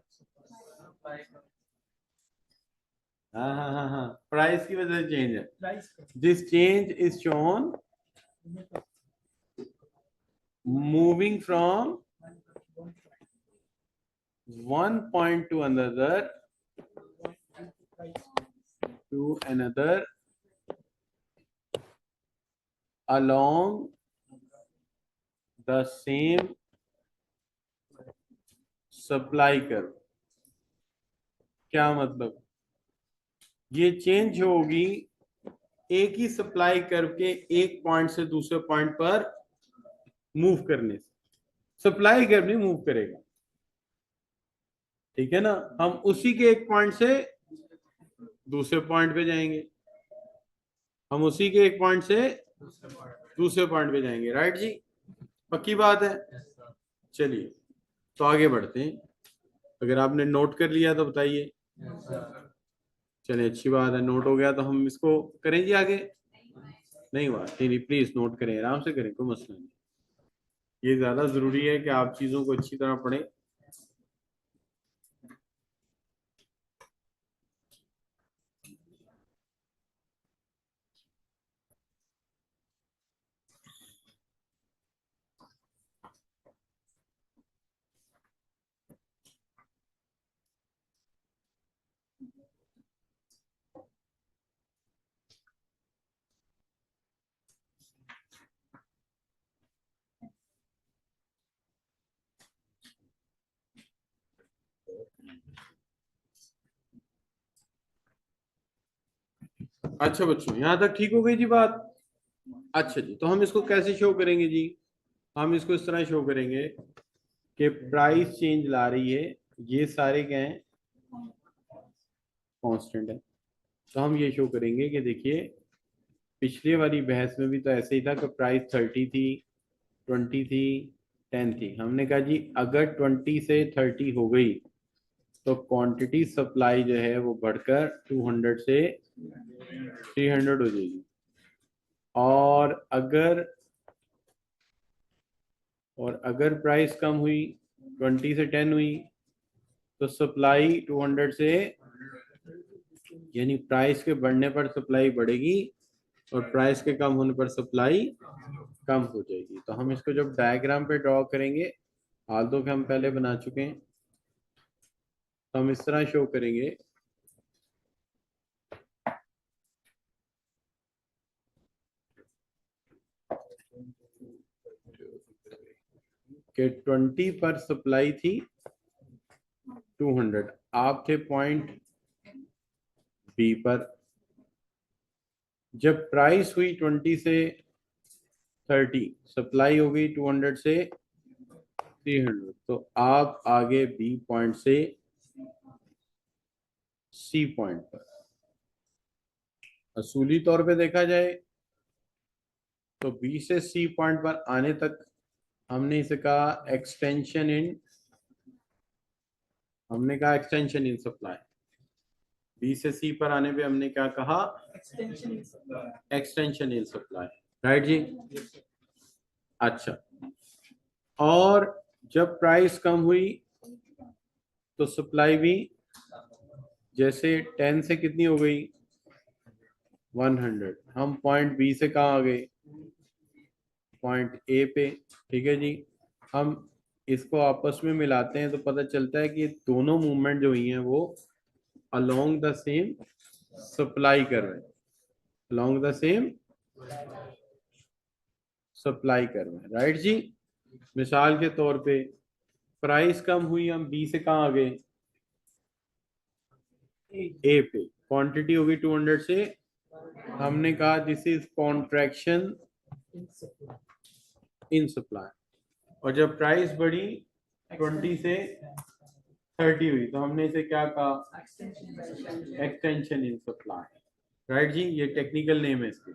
हाँ हाँ हाँ हाँ, प्राइस की वजह से चेंज है। This change is shown moving from one point two another along the same supply curve। क्या मतलब, ये चेंज होगी एक ही सप्लाई कर्व के एक पॉइंट से दूसरे पॉइंट पर मूव करने से। सप्लाई कर्व नहीं मूव करेगा, ठीक है ना। हम उसी के एक पॉइंट से दूसरे पॉइंट पे जाएंगे, हम उसी के एक पॉइंट से दूसरे पॉइंट पे जाएंगे। राइट जी, पक्की बात है। चलिए तो आगे बढ़ते हैं। अगर आपने नोट कर लिया तो बताइए। चलिए अच्छी बात है, नोट हो गया तो हम इसको करें जी आगे। नहीं हुआ, नहीं प्लीज नोट करें, आराम से करें, कोई मसला नहीं। ये ज्यादा जरूरी है कि आप चीजों को अच्छी तरह पढ़ें। अच्छा बच्चों, यहां तक ठीक हो गई जी बात। अच्छा जी, तो हम इसको कैसे शो करेंगे जी? हम इसको इस तरह शो करेंगे कि प्राइस चेंज ला रही है, ये सारे क्या हैं, कांस्टेंट है। तो हम ये शो करेंगे कि देखिए पिछले वाली बहस में भी तो ऐसे ही था कि प्राइस 30 थी, 20 थी, 10 थी। हमने कहा जी अगर 20 से 30 हो गई तो क्वांटिटी सप्लाई जो है वो बढ़कर 200 से 300 हो जाएगी। और अगर प्राइस कम हुई, 20 से 10 हुई, तो सप्लाई 200 से, यानी प्राइस के बढ़ने पर सप्लाई बढ़ेगी और प्राइस के कम होने पर सप्लाई कम हो जाएगी। तो हम इसको जब डायग्राम पे ड्रॉ करेंगे, हाल तो हम पहले बना चुके हैं, तो हम इस तरह शो करेंगे कि 20 पर सप्लाई थी 200, आप थे पॉइंट बी पर। जब प्राइस हुई 20 से 30, सप्लाई हो गई 200 से 300, तो आप आगे बी पॉइंट से सी पॉइंट पर। असूली तौर पे देखा जाए तो बी से सी पॉइंट पर आने तक हमने इसे कहा एक्सटेंशन इन, हमने कहा एक्सटेंशन इन सप्लाई। बी से सी पर आने पे हमने क्या कहा? Extension in supply. राइट जी? अच्छा, और जब प्राइस कम हुई तो सप्लाई भी, जैसे 10 से कितनी हो गई? 100। हम पॉइंट बी से कहाँ आ गए? पॉइंट ए पे। ठीक है जी, हम इसको आपस में मिलाते हैं तो पता चलता है कि दोनों मूवमेंट जो हुई हैं वो अलोंग द सेम सप्लाई कर रहे हैं, अलोंग द सेम सप्लाई कर रहे हैं। राइट जी? मिसाल के तौर पे प्राइस कम हुई, हम बी से कहाँ आ गए? ए पे। क्वांटिटी होगी 200 से, हमने कहा this is contraction in supply. और जब प्राइस बढ़ी 20 से 30 हुई, तो हमने इसे क्या कहा? Extension in supply. राइट जी? ये टेक्निकल नेम है इसके।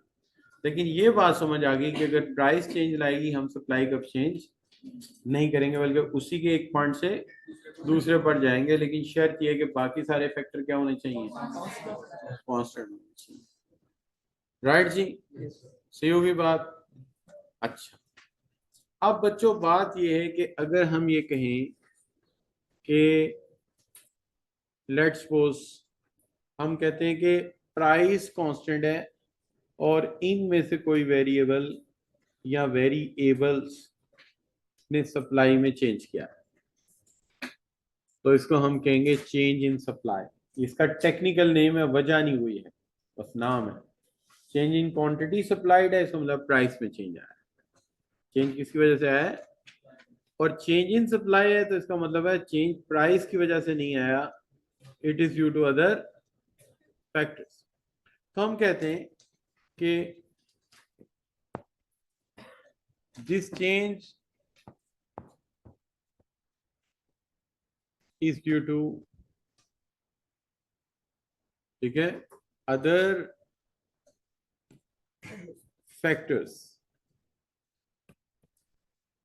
लेकिन ये बात समझ आ गई कि अगर प्राइस चेंज लाएगी, हम सप्लाई कब चेंज नहीं करेंगे, बल्कि उसी के एक पॉइंट से दूसरे पर जाएंगे। लेकिन शर्त यह है कि बाकी सारे फैक्टर क्या होने चाहिए? कांस्टेंट होने चाहिए। राइट जी? सही होगी बात। अच्छा, अब बच्चों बात यह है कि अगर हम ये कहें कि लेट्स सपोज हम कहते हैं कि प्राइस कांस्टेंट है और इनमें से कोई वेरिएबल या वेरिएबल्स ने सप्लाई में चेंज किया है, तो इसको हम कहेंगे चेंज इन सप्लाई। इसका टेक्निकल नेम है, वजह नहीं हुई है, बस नाम है। चेंज इन क्वांटिटी सप्लाइड है, इसका मतलब प्राइस में चेंज आया है। चेंज किसकी वजह से आया है? और चेंज इन सप्लाई है तो इसका मतलब है चेंज प्राइस की वजह से नहीं आया, it is due to other factors. तो हम कहते हैं कि this change is due to, ठीक है, other factors.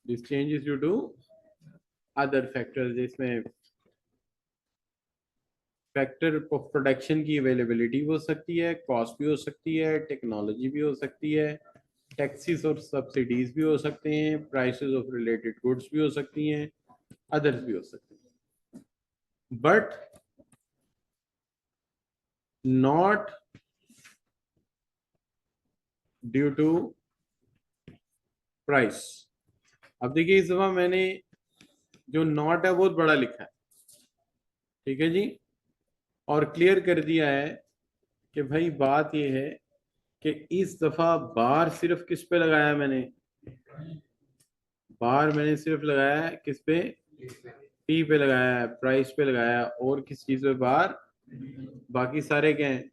This change is due to other factors, जिसमें फैक्टर ऑफ प्रोडक्शन की अवेलेबिलिटी भी हो सकती है, कॉस्ट भी हो सकती है, टेक्नोलॉजी भी हो सकती है, टैक्सेस और सब्सिडीज भी हो सकते हैं, प्राइसेस ऑफ रिलेटेड गुड्स भी हो सकती हैं, अदर्स भी हो सकते हैं, but not due to price. अब देखिए इस दफा मैंने जो नॉट है बहुत बड़ा लिखा है, ठीक है जी, और क्लियर कर दिया है कि भाई बात यह है कि इस दफा बार सिर्फ किस पे लगाया है मैंने? बार मैंने सिर्फ लगाया है किस पे? पी पे लगाया है, प्राइस पे लगाया है, और किस चीज पे बार? बाकी सारे क्या हैं?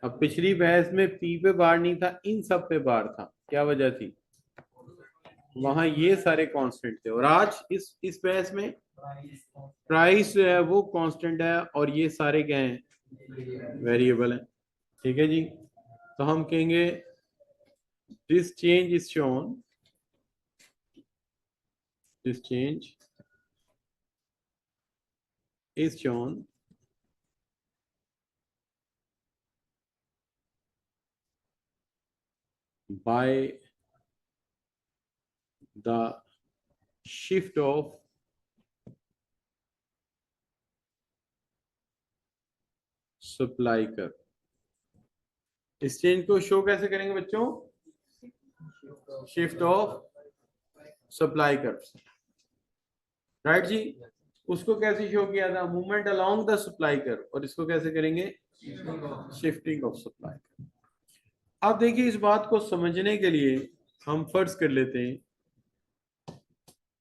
अब पिछली बहस में पी पे बार नहीं था, इन सब पे बार था, क्या वजह थी? वहां ये सारे कांस्टेंट थे, और आज इस बहस में प्राइस जो है वो कांस्टेंट है और ये सारे क्या हैं? वेरिएबल है। ठीक है जी, तो हम कहेंगे this change is shown, this change is shown by the shift of supply कर। इस चेंज को शो कैसे करेंगे बच्चों? शिफ्ट ऑफ सप्लाई कर, राइट जी। उसको कैसे शो किया था? मूवमेंट अलोंग द सप्लाई कर, और इसको कैसे करेंगे? शिफ्टिंग ऑफ सप्लाई कर। अब देखिए, इस बात को समझने के लिए हम फर्ज कर लेते हैं,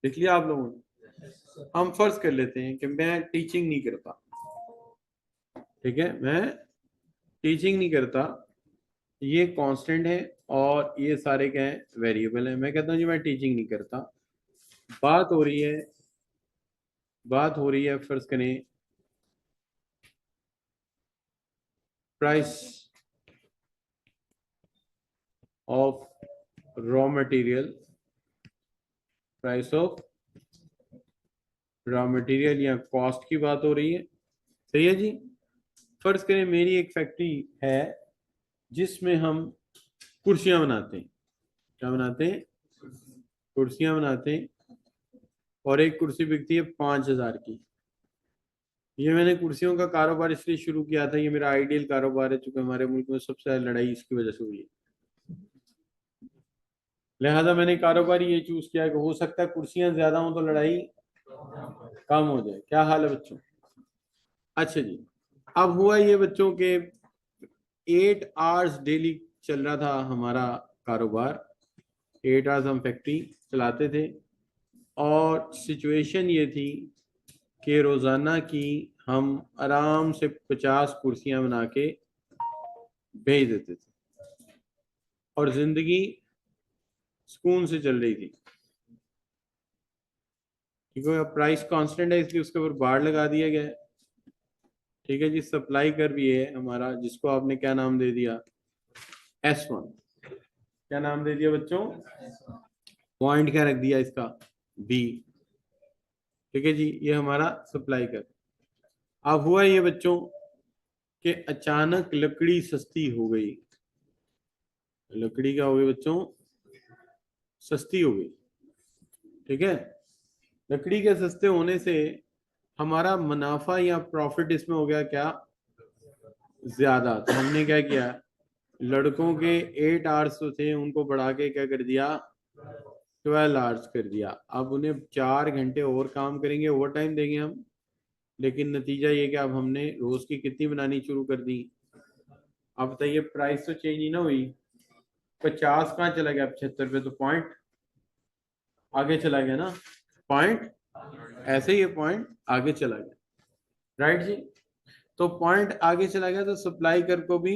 देख लिया आप लोगों ने, हम फर्ज कर लेते हैं कि मैं टीचिंग नहीं करता, ठीक है, मैं टीचिंग नहीं करता, ये कांस्टेंट है और ये सारे क्या है? वेरिएबल है। मैं कहता हूँ जी मैं टीचिंग नहीं करता, बात हो रही है, बात हो रही है फर्ज करें price of raw material, price of raw material या कॉस्ट की बात हो रही है, सही है जी। फर्ज करें मेरी एक फैक्ट्री है जिसमें हम कुर्सियां बनाते हैं, क्या बनाते हैं? कुर्सियां बनाते हैं, और एक कुर्सी बिकती है 5,000 की। ये मैंने कुर्सियों का कारोबार इसलिए शुरू किया था, ये मेरा आइडियल कारोबार है, चूंकि हमारे मुल्क में सबसे ज्यादा लड़ाई इसकी वजह से हुई है, लिहाजा मैंने कारोबार ये चूज किया कि हो सकता है कुर्सियां ज्यादा हो तो लड़ाई कम हो जाए। क्या हाल है बच्चों? अच्छा जी, अब हुआ ये बच्चों के 8 आवर्स डेली चल रहा था हमारा कारोबार, 8 आवर्स हम फैक्ट्री चलाते थे, और सिचुएशन ये थी कि रोजाना की हम आराम से 50 कुर्सियां बना के भेज देते थे, और जिंदगी सुकून से चल रही थी। ठीक है, प्राइस कांस्टेंट है इसलिए उसके ऊपर बार लगा दिया गया है। ठीक है जी, सप्लाई कर भी है हमारा, जिसको आपने क्या नाम दे दिया? S1। क्या नाम दे दिया बच्चों? पॉइंट क्या रख दिया इसका? B। ठीक है जी, ये हमारा सप्लाई कर। अब हुआ ये बच्चों कि अचानक लकड़ी सस्ती हो गई। लकड़ी क्या हो गई बच्चों? सस्ती हो गई। ठीक है, लकड़ी के सस्ते होने से हमारा मुनाफा या प्रॉफिट इसमें हो गया क्या? ज्यादा। तो हमने क्या किया, लड़कों के 8 आवर्स तो थे उनको बढ़ा के क्या कर दिया? 12 आवर्स कर दिया। अब उन्हें 4 घंटे और काम करेंगे, ओवर टाइम देंगे हम, लेकिन नतीजा ये कि अब हमने रोज की कितनी बनानी शुरू कर दी? अब बताइए, प्राइस तो चेंज ही ना हुई, 50 कहाँ चला गया? 75 पे तो पॉइंट आगे चला गया ना, पॉइंट ऐसे ही ये पॉइंट आगे चला गया, राइट जी। तो पॉइंट आगे चला गया तो सप्लाई कर को भी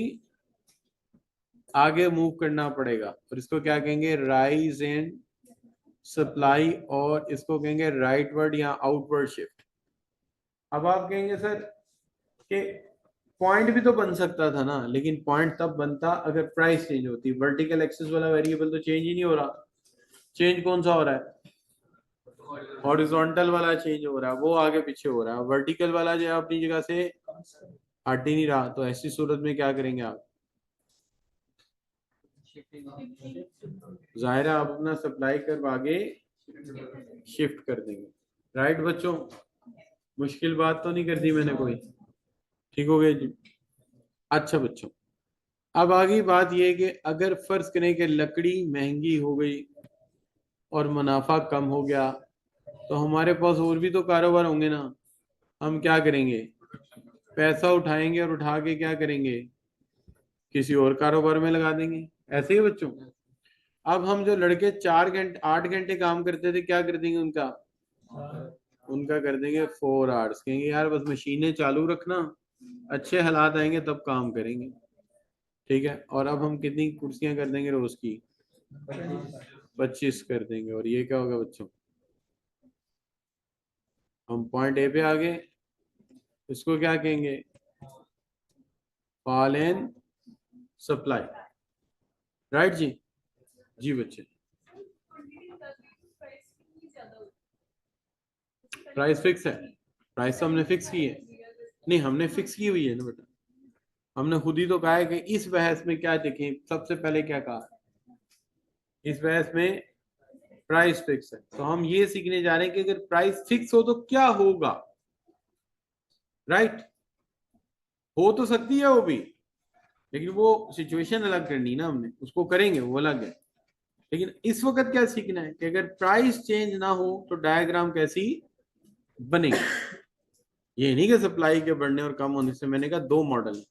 आगे मूव करना पड़ेगा, और इसको क्या कहेंगे? राइज इन सप्लाई, और इसको कहेंगे राइटवर्ड या आउटवर्ड शिफ्ट। अब आप कहेंगे सर कि पॉइंट भी तो बन सकता था ना, लेकिन पॉइंट तब बनता अगर प्राइस चेंज होती। वर्टिकल एक्सिस वाला वेरिएबल तो चेंज ही नहीं हो रहा, चेंज कौन सा हो रहा है? हॉरिजॉन्टल वाला चेंज हो रहा है, वो आगे पीछे हो रहा है, वर्टिकल वाला जो है अपनी जगह से हट ही नहीं रहा। तो ऐसी सूरत में क्या करेंगे आप? जाहिर है आप अपना सप्लाई कर आगे शिफ्ट कर देंगे, राइट बच्चों? मुश्किल बात तो नहीं कर दी मैंने कोई? ठीक हो गया जी। अच्छा बच्चों, अब आगे बात यह है कि अगर फर्ज करें कि लकड़ी महंगी हो गई और मुनाफा कम हो गया, तो हमारे पास और भी तो कारोबार होंगे ना। हम क्या करेंगे? पैसा उठाएंगे और उठा के क्या करेंगे? किसी और कारोबार में लगा देंगे, ऐसे ही बच्चों। अब हम जो लड़के 4 घंटे 8 घंटे काम करते थे, क्या कर देंगे उनका? उनका कर देंगे 4 आवर्स। कहेंगे यार बस मशीनें चालू रखना, अच्छे हालात आएंगे तब काम करेंगे। ठीक है, और अब हम कितनी कुर्सियां कर देंगे रोज की? 25 कर देंगे। और ये क्या होगा बच्चों? हम पॉइंट ए पे आ गए, इसको क्या कहेंगे? Fall in supply. राइट जी? जी बच्चे, प्राइस फिक्स है? प्राइस तो हमने फिक्स की है। नहीं, हमने फिक्स की हुई है ना बेटा, हमने खुद ही तो कहा है कि इस बहस में क्या देखें, सबसे पहले क्या कहा, इस बहस में प्राइस फिक्स है। तो हम ये सीखने जा रहे हैं कि अगर प्राइस फिक्स हो तो क्या होगा। राइट? हो तो सकती है वो भी, लेकिन वो सिचुएशन अलग करनी ना, हमने उसको करेंगे, वो अलग है। लेकिन इस वक्त क्या सीखना है कि अगर प्राइस चेंज ना हो तो डायग्राम कैसी बनेगी। ये नहीं कि सप्लाई के बढ़ने और कम होने से, मैंने कहा दो मॉडल है।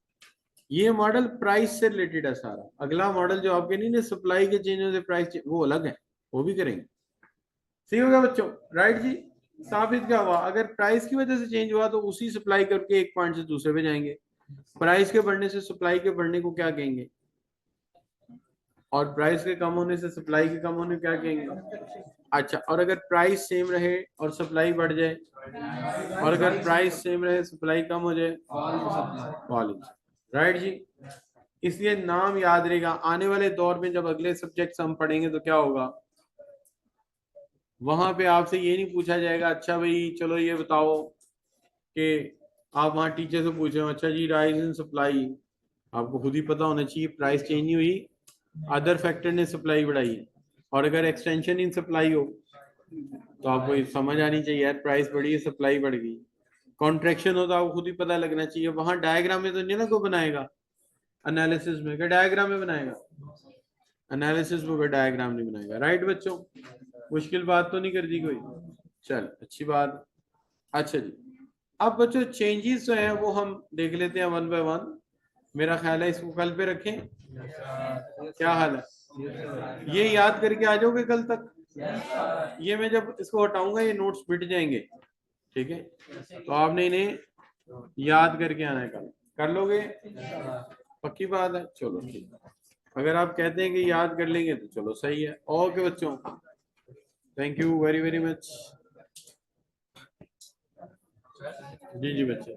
ये मॉडल प्राइस से रिलेटेड है सारा। अगला मॉडल जो आपके नहीं ना सप्लाई के चेंज होने से प्राइस, वो अलग है, वो भी करेंगे। सही होगा बच्चों? राइट जी? साबित क्या हुआ, अगर प्राइस की वजह से चेंज हुआ तो उसी सप्लाई करके एक पॉइंट से दूसरे पे जाएंगे। प्राइस के बढ़ने से सप्लाई के बढ़ने को क्या कहेंगे? और प्राइस के कम होने से सप्लाई के कम होने को क्या कहेंगे? अच्छा, और अगर प्राइस सेम रहे और सप्लाई बढ़ जाए, और अगर प्राइस सेम रहे सप्लाई कम हो जाए, फॉलिंग। राइट जी? इसलिए नाम याद रहेगा, आने वाले दौर में जब अगले सब्जेक्ट्स हम पढ़ेंगे तो क्या होगा, वहां पे आपसे ये नहीं पूछा जाएगा अच्छा भाई चलो ये बताओ कि आप वहां टीचर से पूछ रहे हो अच्छा जी राइज इन सप्लाई, आपको खुद ही पता होना चाहिए प्राइस चेंज नहीं हुई, अदर फैक्टर ने सप्लाई बढ़ाई है। और अगर एक्सटेंशन इन सप्लाई हो तो आपको ये समझ आनी चाहिए यार प्राइस बढ़ी है सप्लाई बढ़ गई। कॉन्ट्रैक्शन हो तो आपको खुद ही पता लगना चाहिए। वहां डायग्राम में तो नहीं ना को बनाएगा, एनालिसिस में क्या डायग्राम में बनाएगा? एनालिसिस में कोई डायग्राम नहीं बनाएगा। राइट बच्चों? मुश्किल बात तो नहीं कर दी कोई? चल अच्छी बात। अच्छा जी, अब बच्चों चेंजेस जो है वो हम देख लेते हैं वन बाय वन। मेरा ख्याल है इसको कल पे रखें, क्या हाल है? ये याद करके आ जाओगे कल तक। ये मैं जब इसको हटाऊंगा ये नोट्स मिट जाएंगे, ठीक है? तो आपने इन्हें याद करके आना है कल। कर लोगे? पक्की बात है? चलो ठीक है, अगर आप कहते हैं कि याद कर लेंगे तो चलो सही है। ओके बच्चों, thank you very very much. जी जी बच्चे।